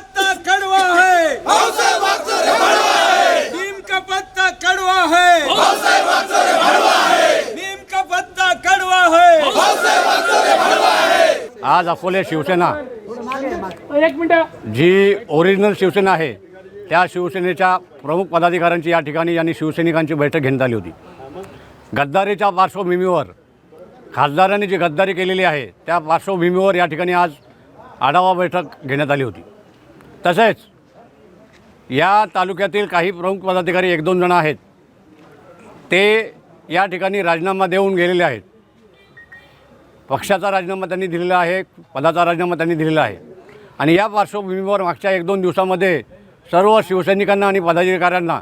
पत्ता कड़वा है, नीम का पत्ता कड़वा है, नीम का पत्ता कड़वा है। आज अकोले शिवसेना एक मिनिट जी ओरिजिनल शिवसेना आहे त्या शिवसेनेच्या प्रमुख पदाधिकाऱ्यांची या ठिकाणी आणि शिवसैनिकांची बैठक घेण्यात आली होती। गद्दारीच्या पार्श्वभूमीवर खासदारांनी जी गद्दारी केलेली आहे त्या पार्श्वभूमीवर या ठिकाणी आज आढावा बैठक घेण्यात आली होती। तसेच या तालुक्यातील काही प्रमुख पदाधिकारी एक दोन जण आहेत ते या ठिकाणी राजीनामा देऊन गेलेले आहेत। पक्षाचा राजीनामा त्यांनी दिलेला आहे, पदाचा राजीनामा त्यांनी दिलेला आहे आणि या पार्श्वभूमीवर मागच्या एक दोन दिवसामध्ये सर्व शिवसैनिकांना आणि पदाधिकाऱ्यांना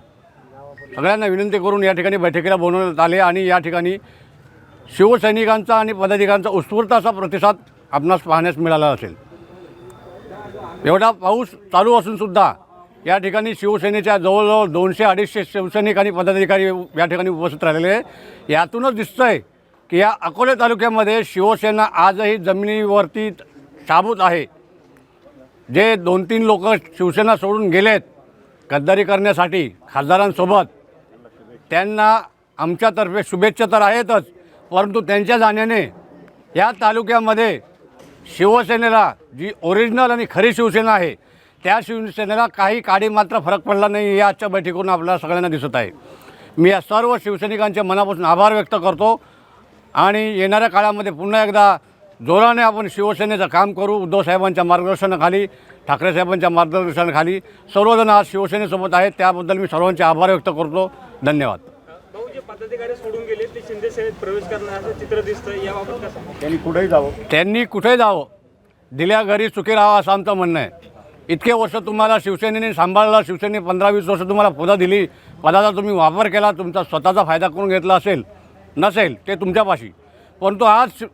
सगळ्यांना विनंती करून या ठिकाणी बैठकीला बोलवण्यात आले आणि या ठिकाणी शिवसैनिकांचा आणि पदाधिकाऱ्यांचा उत्स्फूर्त असा प्रतिसाद आपणास पाहण्यास मिळाला असेल। एवढा पाऊस चालू असूनसुद्धा या ठिकाणी शिवसेनेच्या जवळजवळ 200-250 शिवसैनिक आणि पदाधिकारी या ठिकाणी उपस्थित राहिलेले आहे। यातूनच दिसतं आहे की या अकोले तालुक्यामध्ये शिवसेना आजही जमिनीवरती साबूत आहे। जे 2-3 लोक शिवसेना सोडून गेलेत गद्दारी करण्यासाठी खासदारांसोबत, त्यांना आमच्यातर्फे शुभेच्छा तर आहेतच, परंतु त्यांच्या जाण्याने या तालुक्यामध्ये शिवसेनेला जी ओरिजिनल आणि खरी शिवसेना आहे त्या शिवसेनेला काही काडी मात्र फरक पडला नाही हे आजच्या बैठकीतून आपल्याला सगळ्यांना दिसत आहे। मी या सर्व शिवसैनिकांचे मनापासून आभार व्यक्त करतो आणि येणाऱ्या काळामध्ये पुन्हा एकदा जोराने आपण शिवसेनेचं काम करू। उद्धव साहेबांच्या मार्गदर्शनाखाली, ठाकरे साहेबांच्या मार्गदर्शनाखाली सर्वजण आज शिवसेनेसोबत आहेत, त्याबद्दल मी सर्वांचे आभार व्यक्त करतो। धन्यवाद। जे पदाधिकारी सोडून गेले ते शिंदे सेनेत प्रवेश करणार असं चित्र दिसतं, याबाबत कसं? त्यांनी कुठे जावं, दिल्या घरी सुखी राहावं असं आमचं म्हणणं आहे। इतके वर्ष तुम्हाला शिवसेनेने सांभाळलं, शिवसेनेने 15-20 वर्ष तुम्हाला पदं दिली, पदाचा तुम्ही वापर केला, तुमचा स्वतःचा फायदा करून घेतला असेल नसेल ते तुमच्यापाशी, परंतु आज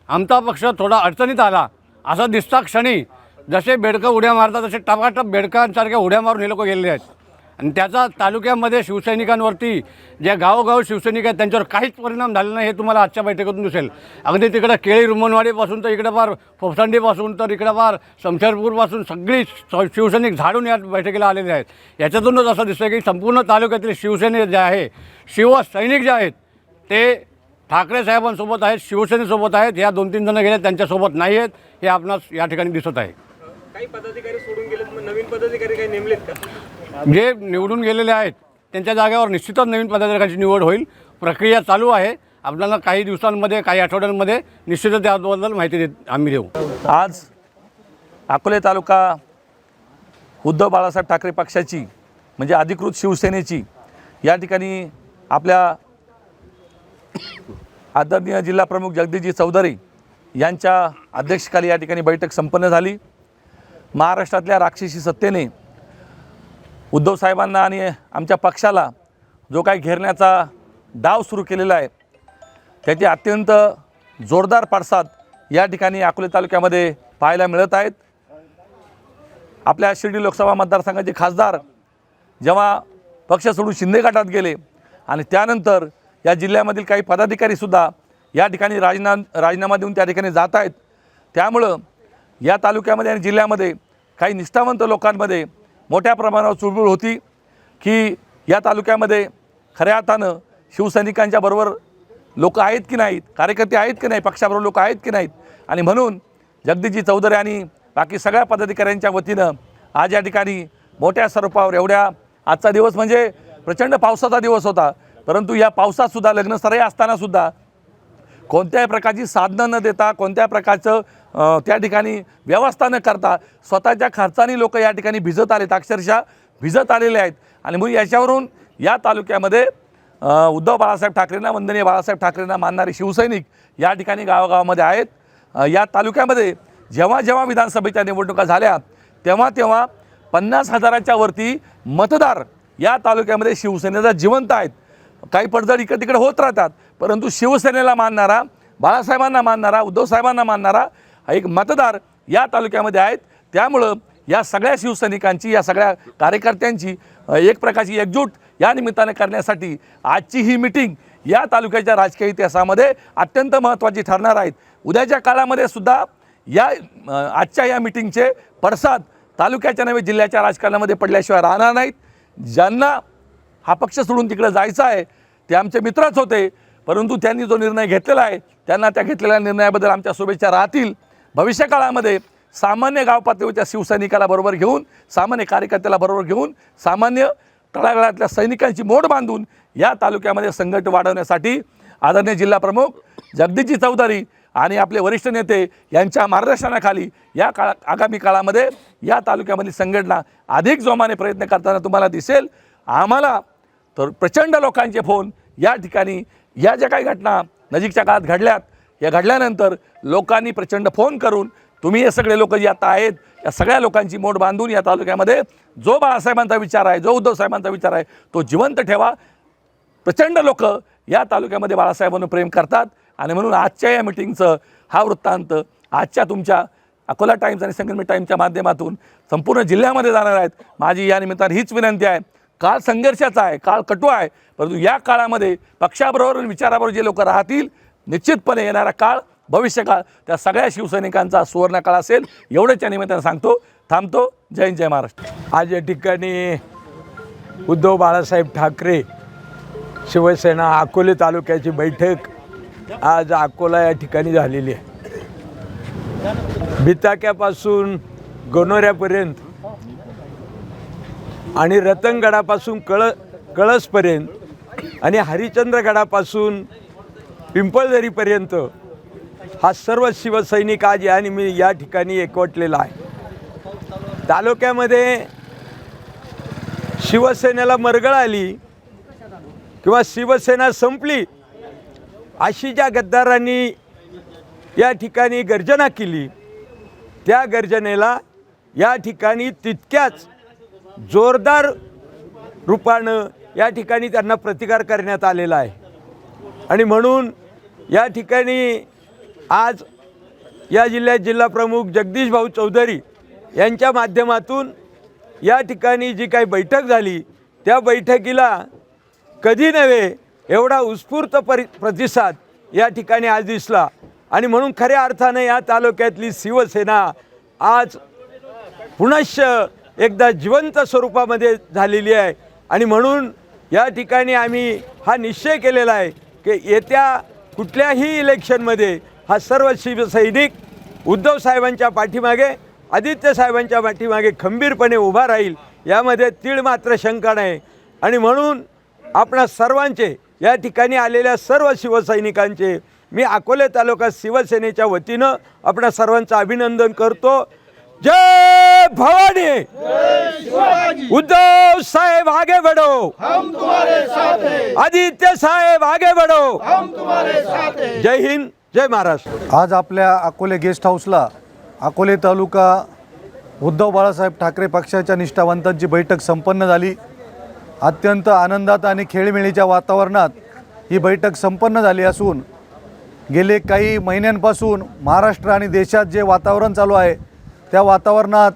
आमचा पक्ष थोडा अडचणीत आला असं दिसता क्षणी जसे बेडकं उड्या मारतात तसे टपाटप बेडकांसारख्या उड्या मारून हे लोक गेलेले आहेत आणि त्याचा तालुक्यामध्ये शिवसैनिकांवरती ज्या गावोगाव शिवसैनिक आहेत त्यांच्यावर काहीच परिणाम झाला नाही हे तुम्हाला आजच्या बैठकीतून दिसेल। अगदी तिकडं केळी रुमनवाडीपासून तर इकडं फार फोफसांडीपासून तर इकडं फार शमशेरपूरपासून सगळी शिवसैनिक झाडून या बैठकीला आलेले आहेत। याच्यातूनच असं दिसतं की संपूर्ण तालुक्यातील शिवसेने जे आहे, शिवसैनिक जे आहेत ते ठाकरे साहेबांसोबत आहेत, शिवसेनेसोबत आहेत। या 2-3 जण गेले त्यांच्यासोबत नाही आहेत हे आपणास या ठिकाणी दिसत आहे। काही पदाधिकारी सोडून गेलेत, मग नवीन पदाधिकारी काही नेमलेत का? जे निवडून गेलेले आहेत त्यांच्या जागेवर निश्चितच नवीन पदाधिकाऱ्यांची निवड होईल। प्रक्रिया चालू आहे। आपल्याला काही दिवसांमध्ये, काही आठवड्यांमध्ये निश्चितच त्याबद्दल माहिती आम्ही देऊ। आज अकोले तालुका उद्धव बाळासाहेब ठाकरे पक्षाची म्हणजे अधिकृत शिवसेनेची या ठिकाणी आपल्या आदरणीय जिल्हा प्रमुख जगदीशजी चौधरी यांच्या अध्यक्षतेखाली या ठिकाणी बैठक संपन्न झाली। महाराष्ट्रातल्या राक्षसी सत्तेने उद्धव साहेबांना आणि आमच्या पक्षाला जो काही घेरण्याचा डाव सुरू केलेला आहे त्याचे अत्यंत जोरदार पडसाद या ठिकाणी अकोले तालुक्यामध्ये पाहायला मिळत आहेत। आपल्या शिर्डी लोकसभा मतदारसंघाचे खासदार जेव्हा पक्ष सोडून शिंदे गटात गेले आणि त्यानंतर या जिल्ह्यामधील काही पदाधिकारीसुद्धा या ठिकाणी राजीनामा देऊन त्या ठिकाणी जात आहेत। त्यामुळं या तालुक्यामध्ये आणि जिल्ह्यामध्ये काही निष्ठावंत लोकांमध्ये मोठ्या प्रमाणावर चुळबुळ होती की या तालुक्यामध्ये खऱ्या अर्थानं शिवसैनिकांच्या बरोबर लोक आहेत की नाहीत, कार्यकर्ते आहेत की नाही, पक्षाबरोबर लोक आहेत की नाहीत, आणि म्हणून जगदीशजी चौधरी आणि बाकी सगळ्या पदाधिकाऱ्यांच्या वतीनं आज या ठिकाणी मोठ्या स्वरूपावर एवढ्या आजचा दिवस म्हणजे प्रचंड पावसाचा दिवस होता, परंतु या पावसातसुद्धा लग्नसराई असतानासुद्धा कोणत्याही प्रकारची साधनं न देता, कोणत्या प्रकारचं त्या ठिकाणी व्यवस्था न करता स्वतःच्या खर्चाने लोक या ठिकाणी भिजत आलेत, अक्षरशः भिजत आलेले आहेत। आणि म्हणून याच्यावरून या तालुक्यामध्ये उद्धव बाळासाहेब ठाकरेंना, वंदनीय बाळासाहेब ठाकरेंना मानणारे शिवसैनिक या ठिकाणी गावागावामध्ये आहेत। या तालुक्यामध्ये जेव्हा जेव्हा विधानसभेच्या निवडणुका झाल्या तेव्हा तेव्हा 50,000च्या वरती मतदार या तालुक्यामध्ये शिवसेनेचा जिवंत आहेत। काही पडझड इकडे तिकडे होत राहतात, परंतु शिवसेनेला मानणारा, बाळासाहेबांना मानणारा, उद्धव साहेबांना मानणारा एक मतदार या तालुक्यामध्ये आहेत। त्यामुळं या सगळ्या शिवसैनिकांची, या सगळ्या कार्यकर्त्यांची एक प्रकारची एकजूट या निमित्ताने करण्यासाठी आजची ही मीटिंग या तालुक्याच्या राजकीय इतिहासामध्ये अत्यंत महत्त्वाची ठरणार आहेत। उद्याच्या काळामध्ये सुद्धा या आजच्या या मीटिंगचे पडसाद तालुक्याच्या नव्हे जिल्ह्याच्या राजकारणामध्ये पडल्याशिवाय राहणार नाहीत. ज्यांना हा पक्ष सोडून तिकडे जायचं आहे ते आमचे मित्रच होते, परंतु त्यांनी जो निर्णय घेतलेला आहे त्यांना त्या घेतलेल्या निर्णयाबद्दल आमच्या शुभेच्छा राहतील. भविष्यकाळामध्ये सामान्य गाव पातळीवरच्या शिवसैनिकाला बरोबर घेऊन, सामान्य कार्यकर्त्याला बरोबर घेऊन, सामान्य तळागाळातल्या सैनिकांची मोड बांधून या तालुक्यामध्ये संघट वाढवण्यासाठी आदरणीय जिल्हाप्रमुख जगदीशजी चौधरी आणि आपले वरिष्ठ नेते यांच्या मार्गदर्शनाखाली या आगामी काळामध्ये या तालुक्यामधली संघटना अधिक जोमाने प्रयत्न करताना तुम्हाला दिसेल. आम्हाला तर प्रचंड लोकांचे फोन या ठिकाणी या ज्या काही घटना नजीकच्या काळात घडल्यात, या घडल्यानंतर लोकांनी प्रचंड फोन करून तुम्ही हे सगळे लोक जे आता आहेत या सगळ्या लोकांची मोड बांधून या तालुक्यामध्ये जो बाळासाहेबांचा विचार आहे, जो उद्धवसाहेबांचा विचार आहे तो जिवंत ठेवा. प्रचंड लोक या तालुक्यामध्ये बाळासाहेबांना प्रेम करतात आणि म्हणून आजच्या या मिटिंगचं हा वृत्तांत आजच्या तुमच्या अकोला टाइम्स आणि संगमनेर टाइम्सच्या माध्यमातून संपूर्ण जिल्ह्यामध्ये जाणार आहेत. माझी या निमित्ताने हीच विनंती आहे. काळ संघर्षाचा आहे, काळ कटू आहे, परंतु या काळामध्ये पक्षाबरोबर आणि विचाराबरोबर जे लोक राहतील निश्चितपणे येणारा काळ, भविष्यकाळ त्या सगळ्या शिवसैनिकांचा सुवर्णकाळ असेल एवढंच या निमित्ताने सांगतो. थांबतो. जय हिंद, जय महाराष्ट्र. आज या ठिकाणी उद्धव बाळासाहेब ठाकरे शिवसेना अकोले तालुक्याची बैठक आज अकोला या ठिकाणी झालेली आहे. बिताक्यापासून गोनोऱ्यापर्यंत आणि रतनगडापासून कळसपर्यंत आणि हरिश्चंद्रगडापासून पिंपळदरीपर्यंत हा सर्व शिवसैनिक आज या ठिकाणी एकवटलेला आहे. तालुक्यामध्ये शिवसेनेला मरगळ आली किंवा शिवसेना संपली अशी ज्या गद्दारांनी या ठिकाणी गर्जना केली, त्या गर्जनेला या ठिकाणी तितक्याच जोरदार रूपानं या ठिकाणी त्यांना प्रतिकार करण्यात आलेला आहे. आणि म्हणून या ठिकाणी आज या जिल्ह्यात जिल्हाप्रमुख जगदीश भाऊ चौधरी यांच्या माध्यमातून या ठिकाणी जी काही बैठक झाली त्या बैठकीला कधी नव्हे एवढा उत्स्फूर्त प्रतिसाद या ठिकाणी आज दिसला. आणि म्हणून खऱ्या अर्थाने या तालुक्यातली शिवसेना आज पुनश्च एकदा जिवंत स्वरूपामध्ये झालेली आहे. आणि म्हणून या ठिकाणी आम्ही हा निश्चय केलेला आहे की येत्या कुठल्याही इलेक्शनमध्ये हा सर्व शिवसैनिक उद्धव साहेबांच्या पाठीमागे, आदित्य साहेबांच्या पाठीमागे खंबीरपणे उभा राहील, यामध्ये तीळ मात्र शंका नाही. आणि म्हणून आपणा सर्वांचे या ठिकाणी आलेल्या सर्व शिवसैनिकांचे मी अकोले तालुका शिवसेनेच्या वतीनं आपणा सर्वांचं अभिनंदन करतो. जय भवानी, उद्धव साहेब आगे बढ़ो, हम तुम्हारे साथ हैं. आदित्य साहेब आगे बढ़ो, हम तुम्हारे साथ हैं. जय हिंद, जय महाराष्ट्र. आज आपल्या अकोले गेस्ट हाऊसला अकोले तालुका उद्धव बाळासाहेब ठाकरे पक्षाच्या निष्ठावंतांची बैठक संपन्न झाली. अत्यंत आनंदात आणि खेळीमेळीच्या वातावरणात ही बैठक संपन्न झाली असून गेले काही महिन्यांपासून महाराष्ट्र आणि देशात जे वातावरण चालू आहे त्या वातावरणात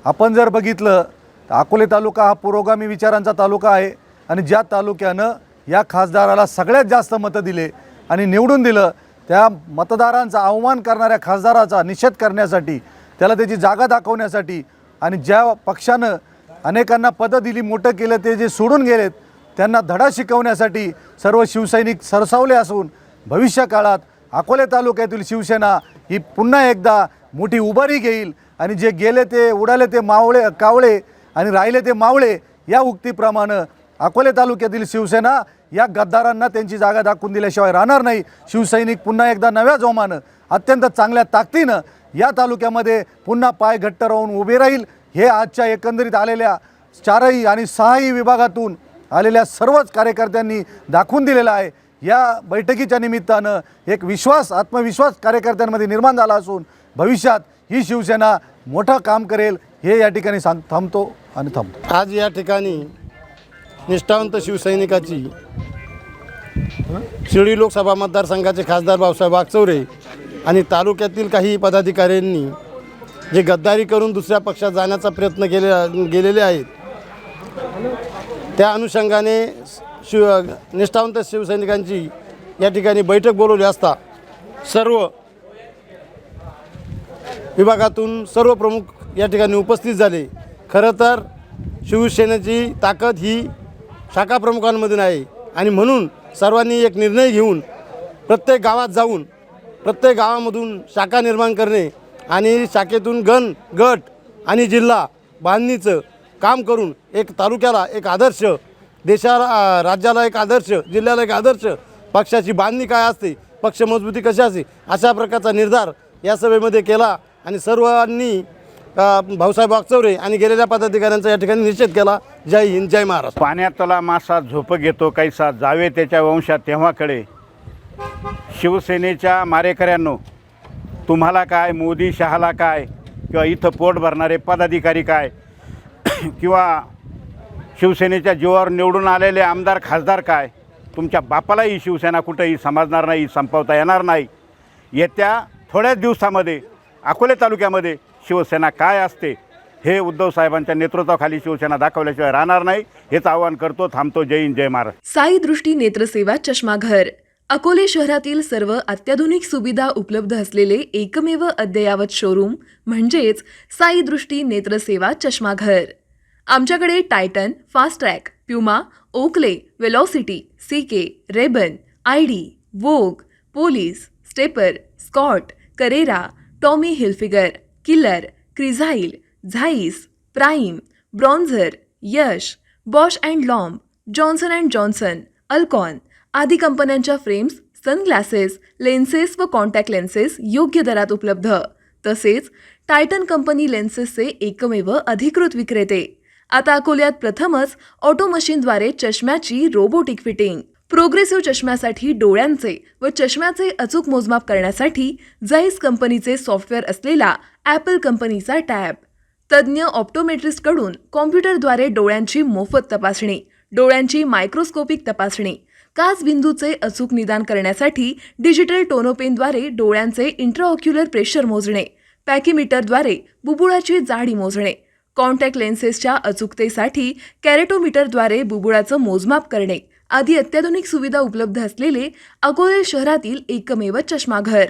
आपण जर बघितलं तर अकोले तालुका हा पुरोगामी विचारांचा तालुका आहे. आणि ज्या तालुक्यानं या खासदाराला सगळ्यात जास्त मतं दिले आणि निवडून दिलं, त्या मतदारांचा अवमान करणाऱ्या खासदाराचा निषेध करण्यासाठी, त्याला त्याची जागा दाखवण्यासाठी आणि ज्या पक्षानं अनेकांना पदं दिली, मोठं केलं, ते जे सोडून गेलेत त्यांना धडा शिकवण्यासाठी सर्व शिवसैनिक सरसावले असून भविष्य काळात अकोले तालुक्यातील शिवसेना ही पुन्हा एकदा मोठी उभारी घेईल. आणि जे गेले ते उडाले ते कावळे आणि राहिले ते मावळे या उक्तीप्रमाणे अकोले तालुक्यातील शिवसेना या गद्दारांना त्यांची जागा दाखवून दिल्याशिवाय राहणार नाही. शिवसैनिक पुन्हा एकदा नव्या जोमानं अत्यंत चांगल्या ताकदीनं या तालुक्यामध्ये पुन्हा पाय घट्ट राहून उभे राहील. हे आजच्या एकंदरीत आलेल्या 4ही आणि 6ही विभागातून आलेल्या सर्वच कार्यकर्त्यांनी दाखवून दिलेला आहे. या बैठकीच्या निमित्तानं एक आत्मविश्वास कार्यकर्त्यांमध्ये निर्माण झाला असून भविष्यात ही शिवसेना मोठं काम करेल हे या ठिकाणी थांबतो. आज या ठिकाणी निष्ठावंत शिवसैनिकाची शिर्डी लोकसभा मतदारसंघाचे खासदार भाऊसाहेब वागचौरे आणि तालुक्यातील काही पदाधिकाऱ्यांनी जे गद्दारी करून दुसऱ्या पक्षात जाण्याचा प्रयत्न गेलेले आहेत, त्या अनुषंगाने निष्ठावंत शिवसैनिकांची या ठिकाणी बैठक बोलवली असता सर्व विभागातून सर्व प्रमुख या ठिकाणी उपस्थित झाले. खरं तर शिवसेनेची ताकद ही शाखा प्रमुखांमधून आहे आणि म्हणून सर्वांनी एक निर्णय घेऊन प्रत्येक गावात जाऊन प्रत्येक गावामधून शाखा निर्माण करणे आणि शाखेतून गट आणि जिल्हा बांधणीचं काम करून एक तालुक्याला एक आदर्श, देशाला राज्याला एक आदर्श, जिल्ह्याला एक आदर्श, पक्षाची बांधणी काय असते, पक्ष मजबूती कशी असते, अशा प्रकारचा निर्धार या सभेमध्ये केला आणि सर्वांनी भाऊसाहेब वागचौरे आणि गेलेल्या पदाधिकाऱ्यांचा या ठिकाणी निषेध केला. जय हिंद, जय महाराष्ट्र. पाण्यातला मासा झोप घेतो कैसा, जावे त्याच्या वंशात तेव्हाकडे. शिवसेनेच्या मारेकऱ्यांनो, तुम्हाला काय, मोदी शहाला काय, किंवा इथं पोट भरणारे पदाधिकारी काय, किंवा शिवसेनेच्या जीवावर निवडून आलेले आमदार खासदार काय, तुमच्या बापालाही शिवसेना कुठंही समजणार नाही, संपवता येणार नाही. येत्या थोड्याच दिवसामध्ये अकोले तालुक्यामध्ये शिवसेना काय असते हे उद्धव साहेबांच्या नेतृत्वाखाली शिवसेना दाखवल्याशिवाय राहणार नाही. हेच आवाहन करतो. थांबतो. जय हिंद, जय महाराष्ट्र. साई दृष्टी नेत्रसेवा चष्माघर अकोले शहरातील सर्व अत्याधुनिक सुविधा उपलब्ध असलेले एकमेव अद्ययावत शोरूम म्हणजेच साई दृष्टी नेत्रसेवा चष्माघर. आमच्याकडे Titan, fast track, Puma, Oakley, Velocity, CK, Rayban, ID, Vogue, Police, Stepper, Scott, Carrera, Tommy Hilfiger, Killer, Crizal, Zeiss, Prime, Bronzer, Yash, Bausch and Lomb, Johnson and Johnson, Alcon आदी कंपन्यांच्या फ्रेम्स, सनग्लासेस, लेन्सेस व contact lenses योग्य दरात उपलब्ध. तसेच Titan company लेन्सेसचे एकमेव अधिकृत विक्रेते. आता अकोल्यात प्रथमच ऑटो मशीनद्वारे चष्म्याची रोबोटिक फिटिंग. प्रोग्रेसिव्ह चष्म्यासाठी डोळ्यांचे व चष्म्याचे अचूक मोजमाप करण्यासाठी जाईस कंपनीचे सॉफ्टवेअर असलेला ॲपल कंपनीचा टॅब. तज्ज्ञ ऑप्टोमेट्रिस्टकडून कॉम्प्युटरद्वारे डोळ्यांची मोफत तपासणी, डोळ्यांची मायक्रोस्कोपिक तपासणी, काच बिंदूचे अचूक निदान करण्यासाठी डिजिटल टोनोपेनद्वारे डोळ्यांचे इंट्राऑक्युलर प्रेशर मोजणे, पॅकीमीटरद्वारे बुबुळाची जाडी मोजणे, कॉन्टॅक्ट लेन्सेसच्या अचूकतेसाठी कॅरेटोमीटरद्वारे बुबुळाचं मोजमाप करणे आदी अत्याधुनिक सुविधा उपलब्ध असलेले अकोले शहरातील एकमेव चष्माघर.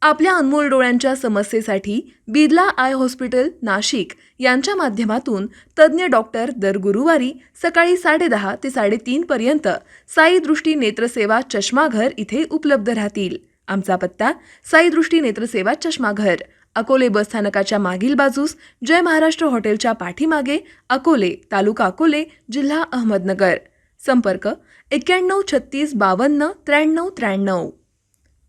आपल्या अनमोल डोळ्यांच्या समस्येसाठी बिर्ला आय हॉस्पिटल नाशिक यांच्या माध्यमातून तज्ज्ञ डॉक्टर दर गुरुवारी सकाळी 10:30 ते 3:30 पर्यंत साई दृष्टी नेत्रसेवा चष्माघर इथे उपलब्ध राहतील. आमचा पत्ता साई दृष्टी नेत्रसेवा चष्माघर, अकोले बसस्थानकाच्या मागील बाजूस, जय महाराष्ट्र हॉटेलच्या पाठीमागे, अकोले, तालुका अकोले, जिल्हा अहमदनगर. संपर्क 91 36 52 93 93.